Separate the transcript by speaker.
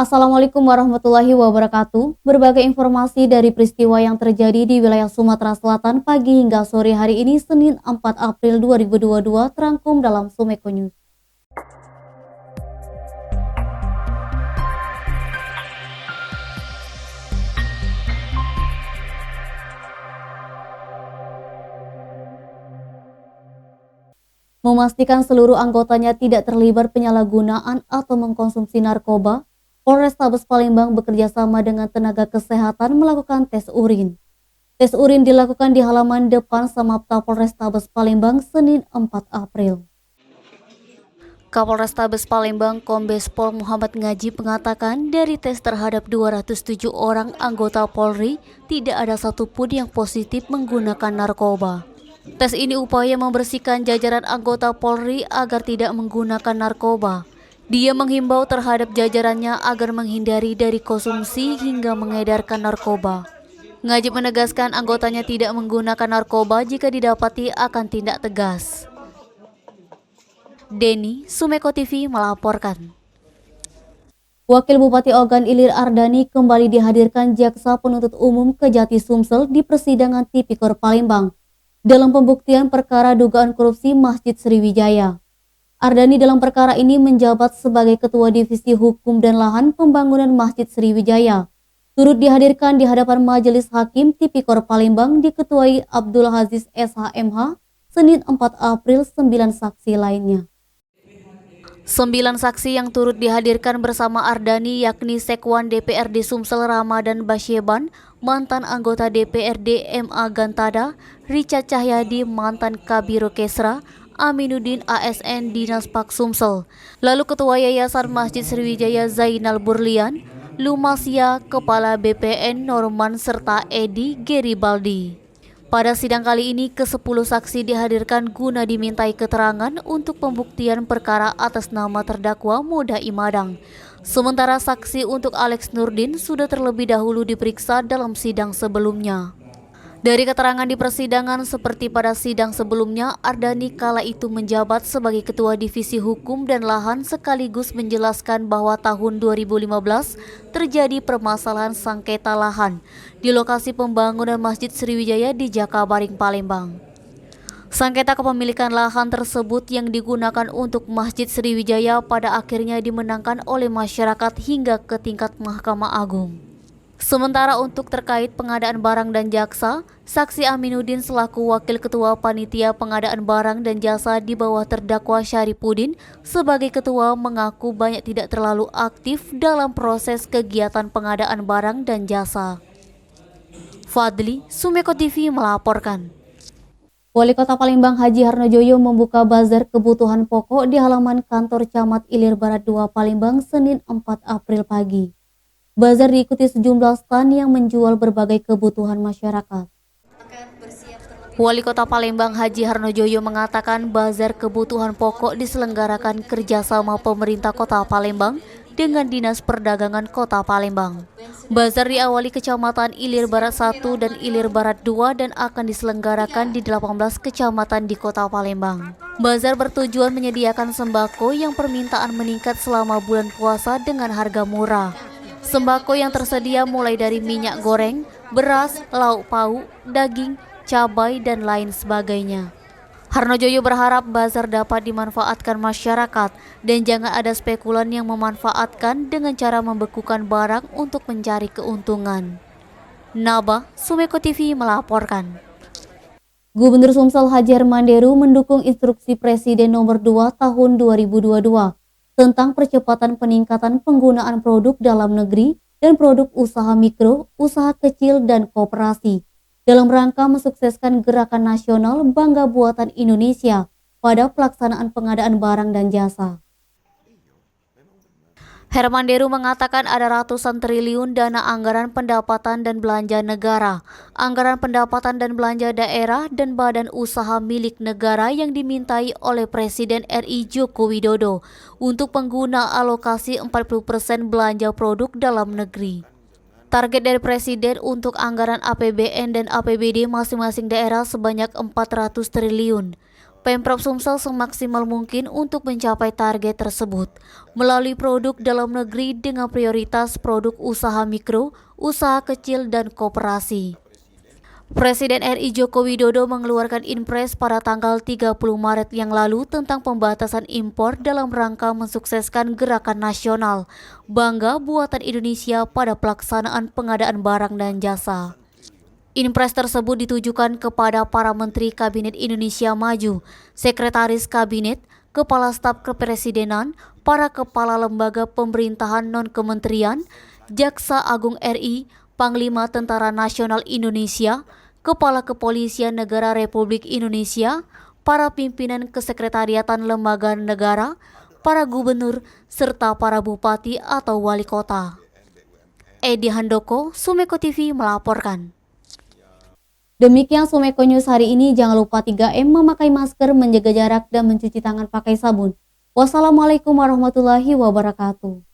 Speaker 1: Assalamualaikum warahmatullahi wabarakatuh. Berbagai informasi dari peristiwa yang terjadi di wilayah Sumatera Selatan pagi hingga sore hari ini Senin 4 April 2022 terangkum dalam Sumeko News. Memastikan seluruh anggotanya tidak terlibat penyalahgunaan atau mengkonsumsi narkoba, Polrestabes Palembang bekerjasama dengan tenaga kesehatan melakukan tes urin. Tes urin dilakukan di halaman depan Samapta Polrestabes Palembang Senin 4 April. Kapolrestabes Palembang Kombes Pol Muhammad Ngaji mengatakan dari tes terhadap 207 orang anggota Polri tidak ada satupun yang positif menggunakan narkoba. Tes ini upaya membersihkan jajaran anggota Polri agar tidak menggunakan narkoba. Dia menghimbau terhadap jajarannya agar menghindari dari konsumsi hingga mengedarkan narkoba. Ngaji menegaskan anggotanya tidak menggunakan narkoba jika didapati akan tindak tegas. Denny, Sumeko TV melaporkan. Wakil Bupati Ogan Ilir Ardani kembali dihadirkan Jaksa Penuntut Umum Kejati Sumsel di persidangan Tipikor Palembang dalam pembuktian perkara dugaan korupsi Masjid Sriwijaya. Ardani dalam perkara ini menjabat sebagai Ketua Divisi Hukum dan Lahan Pembangunan Masjid Sriwijaya. Turut dihadirkan di hadapan Majelis Hakim Tipikor Palembang diketuai Abdul Aziz SHMH Senin 4 April 9 saksi lainnya. 9 saksi yang turut dihadirkan bersama Ardani yakni Sekwan DPRD Sumsel Ramadan Basyeban, mantan anggota DPRD MA Gantada, Richard Cahyadi, mantan Kabiro Kesra, Aminuddin ASN Dinas Pak Sumsel, lalu Ketua Yayasan Masjid Sriwijaya Zainal Burlian, Lumasia, Kepala BPN Norman, serta Edi Geribaldi. Pada sidang kali ini, ke-10 saksi dihadirkan guna dimintai keterangan untuk pembuktian perkara atas nama terdakwa Moda Imadang. Sementara saksi untuk Alex Nurdin sudah terlebih dahulu diperiksa dalam sidang sebelumnya. Dari keterangan di persidangan seperti pada sidang sebelumnya, Ardani kala itu menjabat sebagai Ketua Divisi Hukum dan Lahan sekaligus menjelaskan bahwa tahun 2015 terjadi permasalahan sengketa lahan di lokasi pembangunan Masjid Sriwijaya di Jakabaring, Palembang. Sengketa kepemilikan lahan tersebut yang digunakan untuk Masjid Sriwijaya pada akhirnya dimenangkan oleh masyarakat hingga ke tingkat Mahkamah Agung. Sementara untuk terkait pengadaan barang dan jasa, saksi Aminuddin selaku Wakil Ketua Panitia Pengadaan Barang dan Jasa di bawah terdakwa Syarifuddin sebagai ketua mengaku banyak tidak terlalu aktif dalam proses kegiatan pengadaan barang dan jasa. Fadli, Sumeko TV melaporkan. Wali Kota Palembang Haji Harnojoyo membuka bazar kebutuhan pokok di halaman kantor Camat Ilir Barat 2 Palembang Senin 4 April pagi. Bazar diikuti sejumlah stan yang menjual berbagai kebutuhan masyarakat. Wali Kota Palembang Haji Harnojoyo mengatakan bazar kebutuhan pokok diselenggarakan kerjasama pemerintah Kota Palembang dengan Dinas Perdagangan Kota Palembang. Bazar diawali Kecamatan Ilir Barat 1 dan Ilir Barat 2 dan akan diselenggarakan di 18 kecamatan di Kota Palembang. Bazar bertujuan menyediakan sembako yang permintaan meningkat selama bulan puasa dengan harga murah. Sembako yang tersedia mulai dari minyak goreng, beras, lauk pauk, daging, cabai, dan lain sebagainya. Harnojoyo berharap bazar dapat dimanfaatkan masyarakat dan jangan ada spekulan yang memanfaatkan dengan cara membekukan barang untuk mencari keuntungan. Naba, Sumeko TV melaporkan. Gubernur Sumsel Hajar Manderu mendukung instruksi Presiden nomor 2 tahun 2022 tentang percepatan peningkatan penggunaan produk dalam negeri dan produk usaha mikro, usaha kecil, dan koperasi dalam rangka mensukseskan gerakan nasional Bangga Buatan Indonesia pada pelaksanaan pengadaan barang dan jasa. Hermanderu mengatakan ada ratusan triliun dana anggaran pendapatan dan belanja negara, anggaran pendapatan dan belanja daerah, dan badan usaha milik negara yang dimintai oleh Presiden RI Joko Widodo untuk pengguna alokasi 40% belanja produk dalam negeri. Target dari Presiden untuk anggaran APBN dan APBD masing-masing daerah sebanyak 400 triliun. Pemprov Sumsel semaksimal mungkin untuk mencapai target tersebut melalui produk dalam negeri dengan prioritas produk usaha mikro, usaha kecil, dan koperasi. Presiden RI Joko Widodo mengeluarkan Inpres pada tanggal 30 Maret yang lalu tentang pembatasan impor dalam rangka mensukseskan gerakan nasional Bangga Buatan Indonesia pada pelaksanaan pengadaan barang dan jasa. Inpres tersebut ditujukan kepada para Menteri Kabinet Indonesia Maju, Sekretaris Kabinet, Kepala Staf Kepresidenan, para Kepala Lembaga Pemerintahan Non-Kementerian, Jaksa Agung RI, Panglima Tentara Nasional Indonesia, Kepala Kepolisian Negara Republik Indonesia, para pimpinan kesekretariatan lembaga negara, para gubernur, serta para bupati atau wali kota. Edi Handoko, Sumeko TV melaporkan. Demikian Sumeko News hari ini. Jangan lupa 3M, memakai masker, menjaga jarak, dan mencuci tangan pakai sabun. Wassalamualaikum warahmatullahi wabarakatuh.